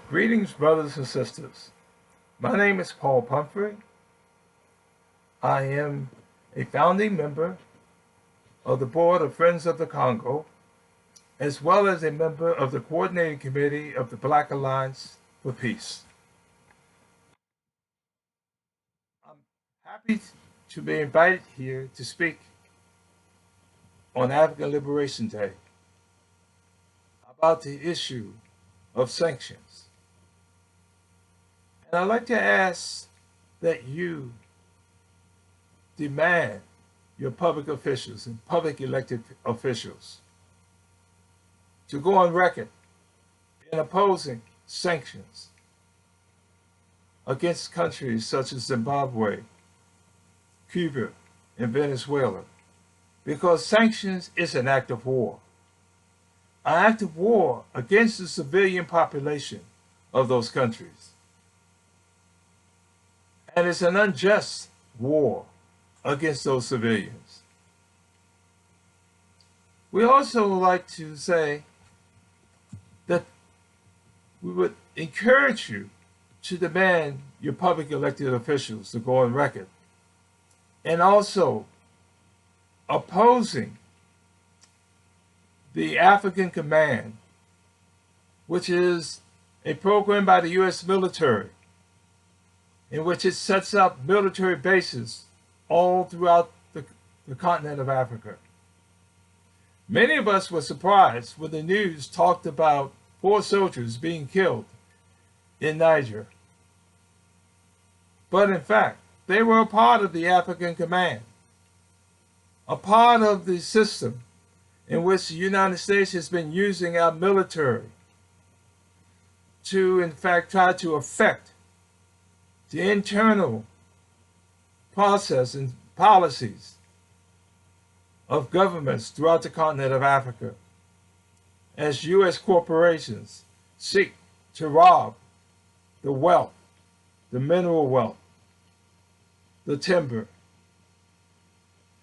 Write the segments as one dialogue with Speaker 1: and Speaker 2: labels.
Speaker 1: Greetings, brothers and sisters. My name is Paul Pumphrey. I am a founding member of the Board of Friends of the Congo, as well as a member of the Coordinating Committee of the Black Alliance for Peace. I'm happy to be invited here to speak on African Liberation Day about the issue of sanctions. And I'd like to ask that you demand your public officials and public elected officials to go on record in opposing sanctions against countries such as Zimbabwe, Cuba, and Venezuela, because sanctions is an act of war. An act of war against the civilian population of those countries. And it's an unjust war against those civilians. We also like to say that we would encourage you to demand your public elected officials to go on record, and also opposing the African Command, which is a program by the U.S. military in which it sets up military bases all throughout the continent of Africa. Many of us were surprised when the news talked about 4 soldiers being killed in Niger. But in fact, they were a part of the African Command, a part of the system in which the United States has been using our military to, in fact, try to affect the internal process and policies of governments throughout the continent of Africa, as U.S. corporations seek to rob the wealth, the mineral wealth, the timber,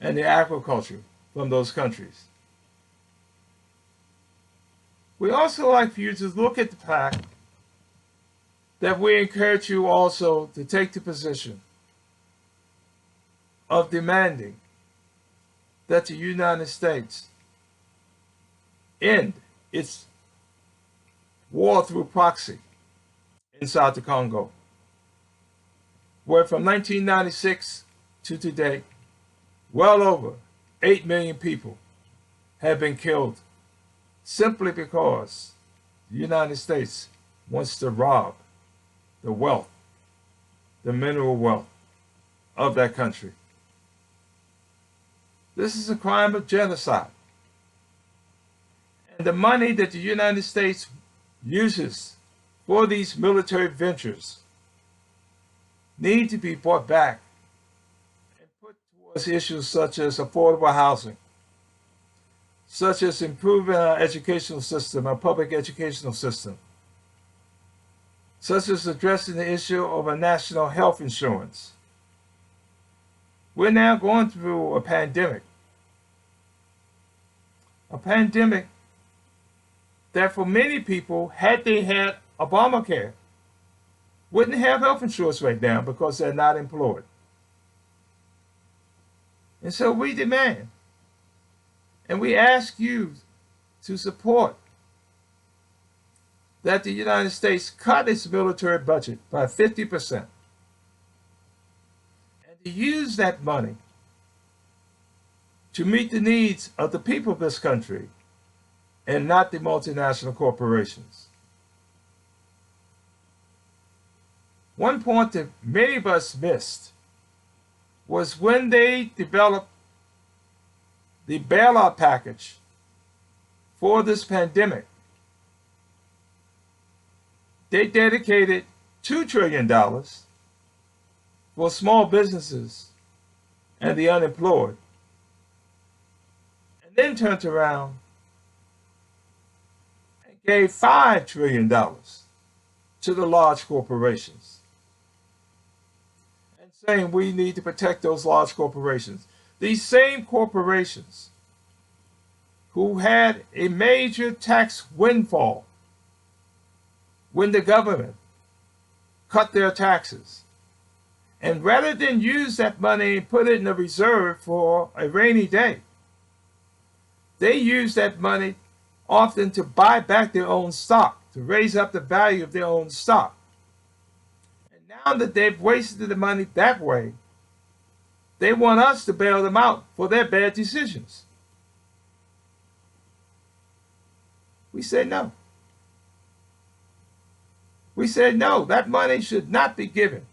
Speaker 1: and the agriculture from those countries. We also like for you to look at the fact that we encourage you also to take the position of demanding that the United States end its war through proxy inside the Congo, where from 1996 to today, well over 8 million people have been killed simply because the United States wants to rob the wealth, the mineral wealth of that country. This is a crime of genocide. And the money that the United States uses for these military ventures need to be brought back and put towards issues such as affordable housing, such as improving our educational system, our public educational system, such as addressing the issue of a national health insurance. We're now going through a pandemic that for many people, had they had Obamacare, wouldn't have health insurance right now because they're not employed. And so we demand, and we ask you to support that the United States cut its military budget by 50% and to use that money to meet the needs of the people of this country and not the multinational corporations. One point that many of us missed was when they developed the bailout package for this pandemic, they dedicated $2 trillion for small businesses and the unemployed, and then turned around and gave $5 trillion to the large corporations, and saying we need to protect those large corporations. These same corporations who had a major tax windfall when the government cut their taxes. And rather than use that money and put it in a reserve for a rainy day, they use that money often to buy back their own stock, to raise up the value of their own stock. And now that they've wasted the money that way, they want us to bail them out for their bad decisions. We say no. We say no, that money should not be given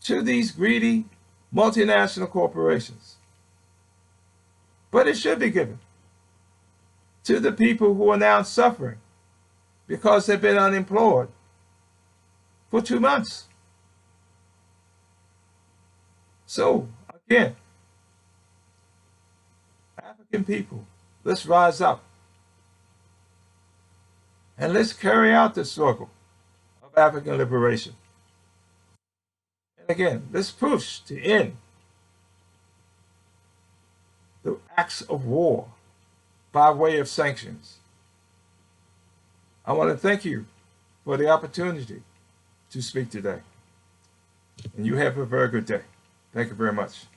Speaker 1: to these greedy multinational corporations. But it should be given to the people who are now suffering because they've been unemployed for 2 months. So, again, African people, let's rise up and let's carry out the struggle of African liberation. And again, let's push to end the acts of war by way of sanctions. I want to thank you for the opportunity to speak today. And you have a very good day. Thank you very much.